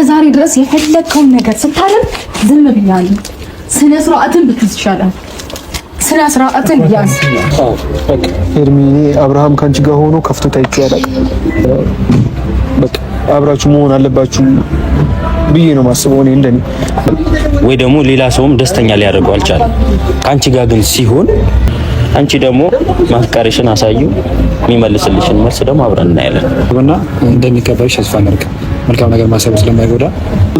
እስከዛሬ ድረስ የፈለከውን ነገር ስታደርግ ዝም ብያለሁ። ስነ ስርዓትን ብትይዝ ይሻላል። ስነ ስርዓትን ያዝ። በቃ ሄርሜኔ አብርሃም ካንቺ ጋር ሆኖ ከፍቶት አይቻላል። በቃ አብራችሁ መሆን አለባችሁ ብዬ ነው ማስበው እኔ እንደኔ። ወይ ደግሞ ሌላ ሰውም ደስተኛ ሊያደርገው አልቻለም። ካንቺ ጋር ግን ሲሆን አንቺ ደግሞ ማፍቀርሽን አሳዩ። የሚመልስልሽን መልስ ደግሞ አብረን እናያለን እና እንደሚቀበልሽ ተስፋ እናደርግ። መልካም ነገር ማሰብ ስለማይጎዳ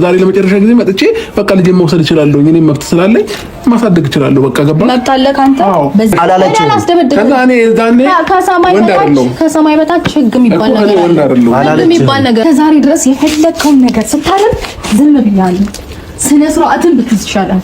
ዛሬ ለመጨረሻ ጊዜ መጥቼ በቃ ልጅ መውሰድ እችላለሁ፣ እኔ መብት ስላለኝ ማሳደግ እችላለሁ። በቃ ገባ መብት አለ ካንተ በዚህ አላለችም። ከዛ እኔ ዛኔ ከሰማይ በታች ህግ የሚባል ነገር ከዛሬ ድረስ የፈለከውን ነገር ስታደርግ ዝም ብያለሁ። ስነ ስርዓትን ብትይዝ ይሻላል።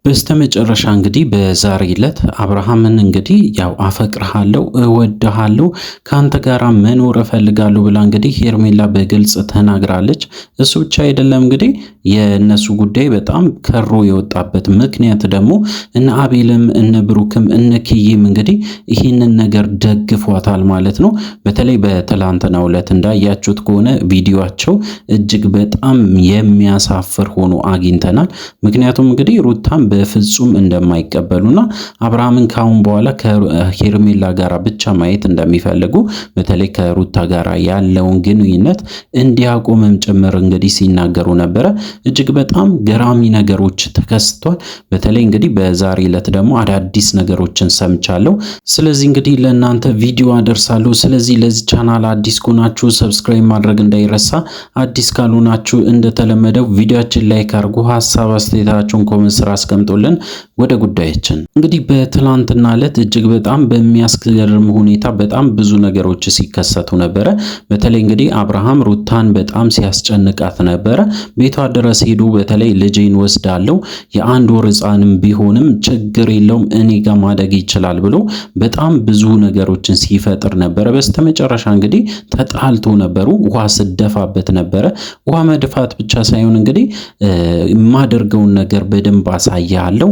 በስተመጨረሻ እንግዲህ በዛሬ ዕለት አብርሃምን እንግዲህ ያው አፈቅርሃለሁ፣ እወድሃለሁ፣ ካንተ ጋራ መኖር እፈልጋለሁ ብላ እንግዲህ ሄርሜላ በግልጽ ተናግራለች። እሱ ብቻ አይደለም እንግዲህ የነሱ ጉዳይ በጣም ከሮ የወጣበት ምክንያት ደግሞ እነ አቤልም እነ ብሩክም እነ ኪይም እንግዲህ ይህንን ነገር ደግፏታል ማለት ነው። በተለይ በትላንትናው ዕለት እንዳያችሁት ከሆነ ቪዲዮአቸው እጅግ በጣም የሚያሳፍር ሆኖ አግኝተናል። ምክንያቱም እንግዲህ ሩታን በፍጹም እንደማይቀበሉና አብርሃምን ካሁን በኋላ ከሄርሜላ ጋራ ብቻ ማየት እንደሚፈልጉ በተለይ ከሩታ ጋራ ያለውን ግንኙነት እንዲያቆምም ጭምር እንግዲህ ሲናገሩ ነበረ። እጅግ በጣም ገራሚ ነገሮች ተከስቷል። በተለይ እንግዲህ በዛሬ ዕለት ደግሞ አዳዲስ ነገሮችን ሰምቻለሁ። ስለዚህ እንግዲህ ለእናንተ ቪዲዮ አደርሳለሁ። ስለዚህ ለዚህ ቻናል አዲስ ከሆናችሁ ሰብስክራይብ ማድረግ እንዳይረሳ፣ አዲስ ካልሆናችሁ እንደተለመደው ቪዲዮአችን ላይክ አድርጉ፣ ሀሳብ አስተያየታችሁን ኮሜንት ስራ አስቀምጡልን። ወደ ጉዳያችን እንግዲህ በትላንትና ዕለት እጅግ በጣም በሚያስገርም ሁኔታ በጣም ብዙ ነገሮች ሲከሰቱ ነበረ። በተለይ እንግዲህ አብርሃም ሩታን በጣም ሲያስጨንቃት ነበረ። ቤቷ ድረስ ሄዶ በተለይ ልጄን ወስዳለሁ የአንድ ወር ሕፃንም ቢሆንም ችግር የለውም እኔ ጋር ማደግ ይችላል ብሎ በጣም ብዙ ነገሮችን ሲፈጥር ነበረ። በስተመጨረሻ እንግዲህ ተጣልቶ ነበሩ። ውሃ ስደፋበት ነበረ። ውሃ መድፋት ብቻ ሳይሆን እንግዲህ የማደርገውን ነገር በደንብ አሳያለሁ፣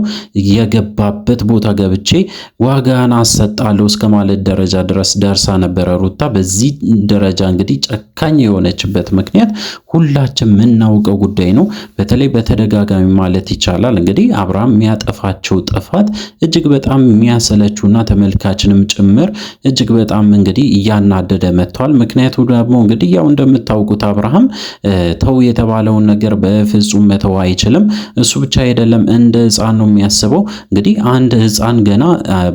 የገባበት ቦታ ገብቼ ዋጋን አሰጣለሁ እስከ ማለት ደረጃ ድረስ ደርሳ ነበረ ሩታ። በዚህ ደረጃ እንግዲህ ጨካኝ የሆነችበት ምክንያት ሁላችን የምናውቀው ጉዳይ ነው። በተለይ በተደጋጋሚ ማለት ይቻላል እንግዲህ አብርሃም የሚያጠፋቸው ጥፋት እጅግ በጣም የሚያሰለቹና ተመልካችንም ጭምር እጅግ በጣም እንግዲህ እያናደደ መጥቷል። ምክንያቱ ደግሞ እንግዲህ ያው እንደምታውቁት አብርሃም ተው የተባለውን ነገር በፍጹም መተው አይችልም። እሱ ብቻ አይደለም እንደ ሕፃን ነው የሚያስበው። እንግዲህ አንድ ሕፃን ገና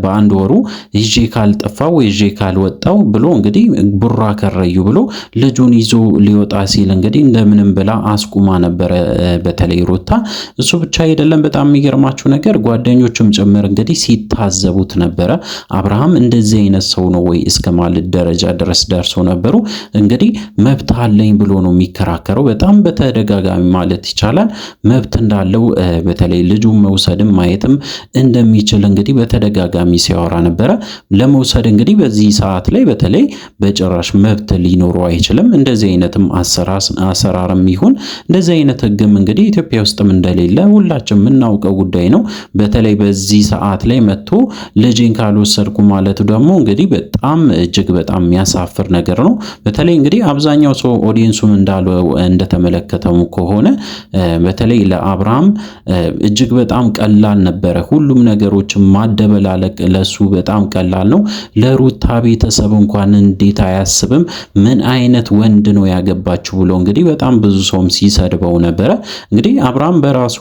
በአንድ ወሩ ይዤ ካልጠፋው ይዤ ካልወጣው ብሎ እንግዲህ ቡራ ከረዩ ብሎ ልጁን ይዞ ሊወጣ ሲል እንግዲህ እንደምንም ብላ አስቁማ ነበረ በተለይ ሩታ። እሱ ብቻ አይደለም በጣም የሚገርማችሁ ነገር ጓደኞቹም ጭምር እንግዲህ ሲታዘቡት ነበረ። አብርሃም እንደዚህ አይነት ሰው ነው ወይ እስከ ማለት ደረጃ ድረስ ደርሶ ነበሩ። እንግዲህ መብት አለኝ ብሎ ነው የሚከራከረው። በጣም በተደጋጋሚ ማለት ይቻላል መብት እንዳለው በተለይ ልጁን መውሰድም ማየትም እንደሚችል እንግዲህ በተደጋጋሚ ሲያወራ ነበረ። ለመውሰድ እንግዲህ በዚህ ሰዓት ላይ በተለይ በጭራሽ መብት ሊኖረው አይችልም። እንደዚህ አይነትም አሰራርም ይሁን እንደዚህ አይነት ህግም እንግዲህ ኢትዮጵያ ውስጥም እንደሌለ ሁላችን የምናውቀው ጉዳይ ነው። በተለይ በዚህ ሰዓት ላይ መጥቶ ልጅን ካልወሰድኩ ማለቱ ደግሞ እንግዲህ በጣም እጅግ በጣም የሚያሳፍር ነገር ነው። በተለይ እንግዲህ አብዛኛው ሰው ኦዲየንሱም እንዳለው እንደተመለከተው ከሆነ በተለይ ለአብርሃም እጅግ በጣም ቀላል ነበረ። ሁሉም ነገሮች ማደበላለቅ ለሱ በጣም ቀላል ነው። ለሩታ ቤተሰብ እንኳን እንዴት አያስብም? ምን አይነት ወንድ ነው ያገባችሁ ብሎ እንግዲህ በጣም ብዙ ሰውም ሲሰድበው ነበረ። እንግዲህ አብርሃም በራሱ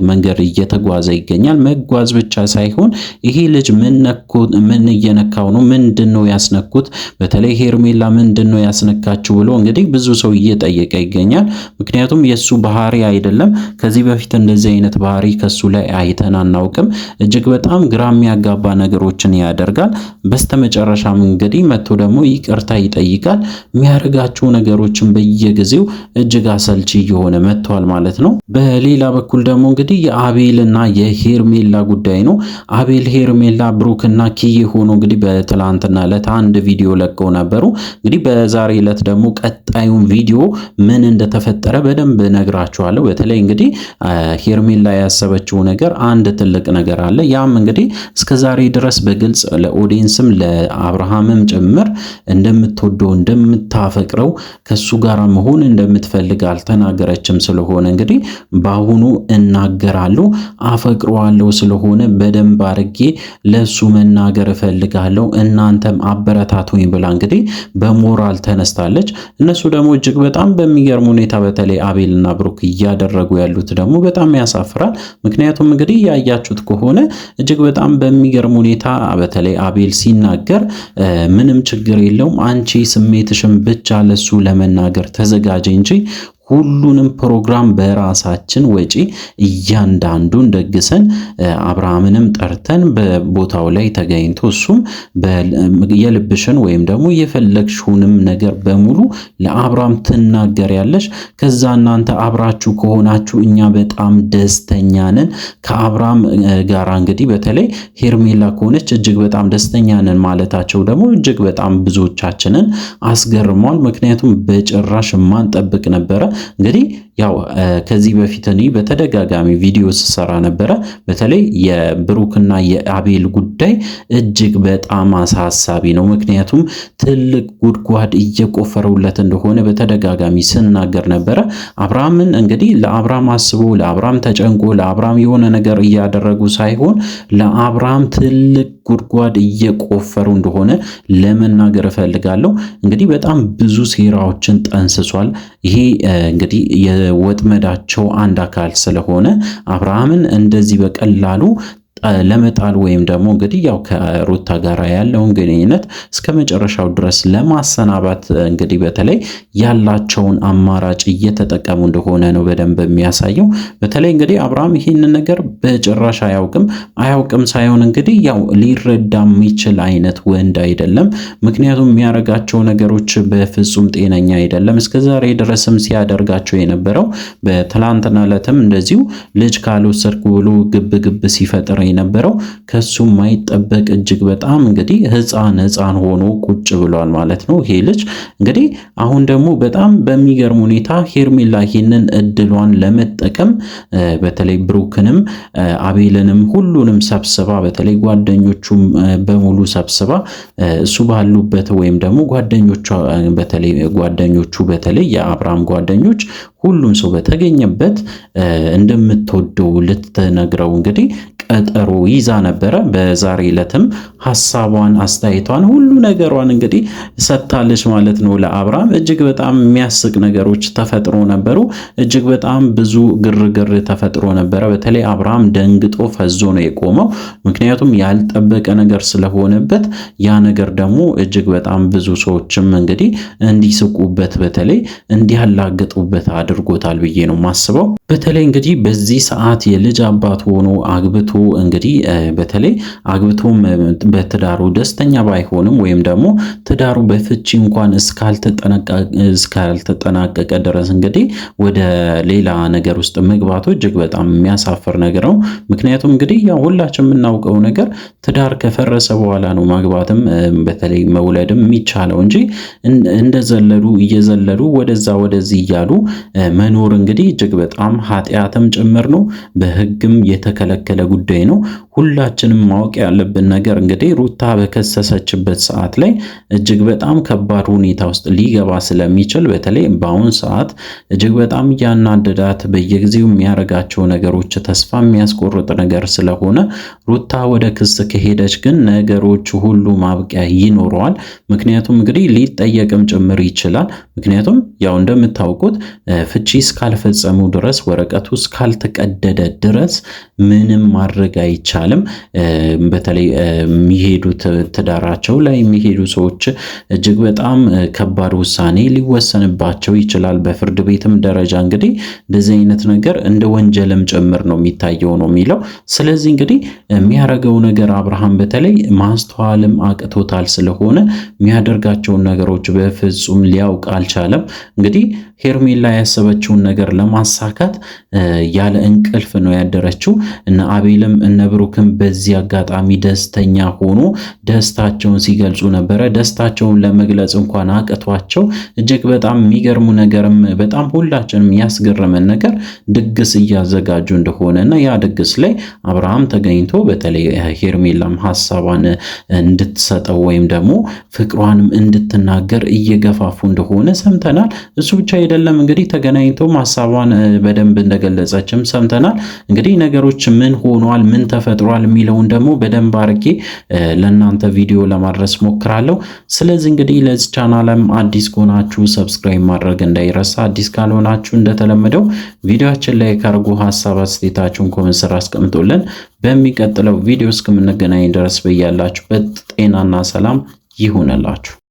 መንገድ እየተጓዘ ይገኛል። መጓዝ ብቻ ሳይሆን ይሄ ልጅ ምን እየነካው ነው? ምንድነው ያስነኩት? በተለይ ሄርሜላ ምንድነው ያስነካችሁ ብሎ እንግዲህ ብዙ ሰው እየጠየቀ ይገኛል። ምክንያቱም የሱ ባህሪ አይደለም። ከዚህ በፊት እንደዚህ አይነት ባህሪ ከሱ ላይ አይተን አናውቅም። እጅግ በጣም ግራ የሚያጋባ ነገሮችን ያደርጋል። በስተመጨረሻም እንግዲህ መጥቶ ደግሞ ይቅርታ ይጠይቃል። የሚያደርጋቸው ነገሮችን በየጊዜው እጅግ አሰልቺ እየሆነ መጥቷል ማለት ነው። በሌላ በኩል ደግሞ እንግዲህ የአቤልና የሄርሜላ ጉዳይ ነው። አቤል፣ ሄርሜላ፣ ብሩክና ኪዬ ሆኖ እንግዲህ በትላንትና ዕለት አንድ ቪዲዮ ለቀው ነበሩ። እንግዲህ በዛሬ ዕለት ደግሞ ቀጣዩን ቪዲዮ ምን እንደተፈጠረ በደንብ ነግራችኋለሁ። በተለይ እንግዲህ ሄርሜላ ያሰበችው ነገር አንድ ትልቅ ነገር አለ። ያም እንግዲህ እስከዛሬ ድረስ በግልጽ ለኦዲየንስም ለአብርሃምም ጭምር እንደምትወደው እንደምታፈቅረው ከሱ ጋር መሆን እንደምትፈልግ አልተናገረችም። ስለሆነ እንግዲህ በአሁኑ እናገራለሁ አፈቅረዋለሁ ስለሆነ በደንብ አድርጌ ለሱ መናገር እፈልጋለሁ እናንተም አበረታቱኝ ብላ እንግዲህ በሞራል ተነስታለች። እነሱ ደግሞ እጅግ በጣም በሚገርም ሁኔታ በተለይ አቤልና ብሩክ እያደረጉ ያሉት ደግሞ በጣም ያሳፍራል። ምክንያቱም እንግዲህ ያያችሁት ከሆነ እጅግ በጣም በሚገርም ሁኔታ በተለይ አቤል ሲናገር ምንም ችግር የለውም አንቺ ስሜትሽን ብቻ ለሱ ለመናገር ተዘጋጀ እንጂ ሁሉንም ፕሮግራም በራሳችን ወጪ እያንዳንዱን ደግሰን አብርሃምንም ጠርተን በቦታው ላይ ተገኝቶ እሱም የልብሽን ወይም ደግሞ የፈለግሽውንም ነገር በሙሉ ለአብርሃም ትናገሪያለሽ። ከዛ እናንተ አብራችሁ ከሆናችሁ እኛ በጣም ደስተኛ ነን። ከአብርሃም ጋር እንግዲህ በተለይ ሄርሜላ ከሆነች እጅግ በጣም ደስተኛ ነን ማለታቸው ደግሞ እጅግ በጣም ብዙዎቻችንን አስገርሟል። ምክንያቱም በጭራሽ ማንጠብቅ ነበረ። እንግዲህ ያው ከዚህ በፊት እኔ በተደጋጋሚ ቪዲዮ ስሰራ ነበረ። በተለይ የብሩክና የአቤል ጉዳይ እጅግ በጣም አሳሳቢ ነው። ምክንያቱም ትልቅ ጉድጓድ እየቆፈሩለት እንደሆነ በተደጋጋሚ ስናገር ነበረ። አብርሃምን እንግዲህ ለአብርሃም አስቦ ለአብርሃም ተጨንቆ ለአብርሃም የሆነ ነገር እያደረጉ ሳይሆን ለአብርሃም ትልቅ ጉድጓድ እየቆፈሩ እንደሆነ ለመናገር እፈልጋለሁ። እንግዲህ በጣም ብዙ ሴራዎችን ጠንስሷል። ይሄ እንግዲህ የወጥመዳቸው አንድ አካል ስለሆነ አብርሃምን እንደዚህ በቀላሉ ለመጣል ወይም ደግሞ እንግዲህ ያው ከሩታ ጋር ያለውን ግንኙነት እስከ መጨረሻው ድረስ ለማሰናባት እንግዲህ በተለይ ያላቸውን አማራጭ እየተጠቀሙ እንደሆነ ነው በደንብ የሚያሳየው። በተለይ እንግዲህ አብርሃም ይህንን ነገር በጭራሽ አያውቅም ሳይሆን እንግዲህ ያው ሊረዳ የሚችል አይነት ወንድ አይደለም። ምክንያቱም የሚያደርጋቸው ነገሮች በፍጹም ጤነኛ አይደለም። እስከዛሬ ድረስም ሲያደርጋቸው የነበረው በትላንትና ዕለትም እንደዚሁ ልጅ ካልወሰድኩ ብሎ ግብ ሲፈጥር የነበረው ከሱ ማይጠበቅ እጅግ በጣም እንግዲህ ህፃን ሆኖ ቁጭ ብሏል ማለት ነው ይሄ ልጅ። እንግዲህ አሁን ደግሞ በጣም በሚገርም ሁኔታ ሄርሜላ ይህንን እድሏን ለመጠቀም በተለይ ብሩክንም አቤልንም ሁሉንም ሰብስባ በተለይ ጓደኞቹም በሙሉ ሰብስባ እሱ ባሉበት ወይም ደግሞ ጓደኞቹ በተለይ የአብርሃም ጓደኞች ሁሉም ሰው በተገኘበት እንደምትወደው ልትነግረው እንግዲህ ቀጠሮ ይዛ ነበረ። በዛሬ ዕለትም ሐሳቧን አስተያየቷን ሁሉ ነገሯን እንግዲህ ሰጥታለች ማለት ነው ለአብርሃም። እጅግ በጣም የሚያስቅ ነገሮች ተፈጥሮ ነበሩ። እጅግ በጣም ብዙ ግርግር ተፈጥሮ ነበረ። በተለይ አብርሃም ደንግጦ ፈዞ ነው የቆመው። ምክንያቱም ያልጠበቀ ነገር ስለሆነበት ያ ነገር ደግሞ እጅግ በጣም ብዙ ሰዎችም እንግዲህ እንዲስቁበት በተለይ እንዲያላግጡበት አድርጎታል ብዬ ነው ማስበው። በተለይ እንግዲህ በዚህ ሰዓት የልጅ አባት ሆኖ አግብቶ እንግዲህ በተለይ አግብቶም በትዳሩ ደስተኛ ባይሆንም ወይም ደግሞ ትዳሩ በፍቺ እንኳን እስካልተጠናቀቀ ድረስ እንግዲህ ወደ ሌላ ነገር ውስጥ መግባቱ እጅግ በጣም የሚያሳፍር ነገር ነው። ምክንያቱም እንግዲህ ያው ሁላችን የምናውቀው ነገር ትዳር ከፈረሰ በኋላ ነው ማግባትም በተለይ መውለድም የሚቻለው እንጂ እየዘለሉ ወደዚህ እያሉ መኖር እንግዲህ እጅግ በጣም ኃጢአትም ጭምር ነው። በሕግም የተከለከለ ጉዳይ ነው። ሁላችንም ማወቅ ያለብን ነገር እንግዲህ ሩታ በከሰሰችበት ሰዓት ላይ እጅግ በጣም ከባድ ሁኔታ ውስጥ ሊገባ ስለሚችል በተለይ በአሁን ሰዓት እጅግ በጣም እያናደዳት በየጊዜው የሚያደርጋቸው ነገሮች ተስፋ የሚያስቆርጥ ነገር ስለሆነ ሩታ ወደ ክስ ከሄደች ግን ነገሮች ሁሉ ማብቂያ ይኖረዋል። ምክንያቱም እንግዲህ ሊጠየቅም ጭምር ይችላል። ምክንያቱም ያው እንደምታውቁት ፍቺ እስካልፈጸሙ ድረስ ወረቀቱ እስካልተቀደደ ድረስ ምንም ማድረግ አይቻልም። በተለይ የሚሄዱት ትዳራቸው ላይ የሚሄዱ ሰዎች እጅግ በጣም ከባድ ውሳኔ ሊወሰንባቸው ይችላል። በፍርድ ቤትም ደረጃ እንግዲህ እንደዚህ አይነት ነገር እንደ ወንጀልም ጭምር ነው የሚታየው ነው የሚለው። ስለዚህ እንግዲህ የሚያደርገው ነገር አብርሃም በተለይ ማስተዋልም አቅቶታል። ስለሆነ የሚያደርጋቸውን ነገሮች በፍጹም ሊያውቅ አልቻለም። እንግዲህ ሄርሜላ ያሰበችውን ነገር ለማሳካት ያለ እንቅልፍ ነው ያደረችው እና አቤል ሄርሜልም እነ ብሩክም በዚህ አጋጣሚ ደስተኛ ሆኖ ደስታቸውን ሲገልጹ ነበረ። ደስታቸውን ለመግለጽ እንኳን አቅቷቸው እጅግ በጣም የሚገርሙ ነገርም በጣም ሁላችንም ያስገረመን ነገር ድግስ እያዘጋጁ እንደሆነና ያ ድግስ ላይ አብርሃም ተገኝቶ በተለይ ሄርሜላም ሐሳቧን እንድትሰጠው ወይም ደግሞ ፍቅሯንም እንድትናገር እየገፋፉ እንደሆነ ሰምተናል። እሱ ብቻ አይደለም እንግዲህ ተገናኝተው ሐሳቧን በደንብ እንደገለጸችም ሰምተናል። እንግዲህ ነገሮች ምን ሆኗል፣ ምን ተፈጥሯል የሚለውን ደግሞ በደንብ አድርጌ ለእናንተ ቪዲዮ ለማድረስ ሞክራለሁ። ስለዚህ እንግዲህ ለዚህ ቻናልም አዲስ ከሆናችሁ ሰብስክራይብ ማድረግ እንዳይረሳ፣ አዲስ ካልሆናችሁ እንደተለመደው ቪዲዮአችን ላይ ካርጉ ሐሳብ አስተያየታችሁን ኮሜንት ስር አስቀምጡልን። በሚቀጥለው ቪዲዮ እስከምንገናኝ ድረስ በያላችሁበት ጤናና ሰላም ይሁንላችሁ።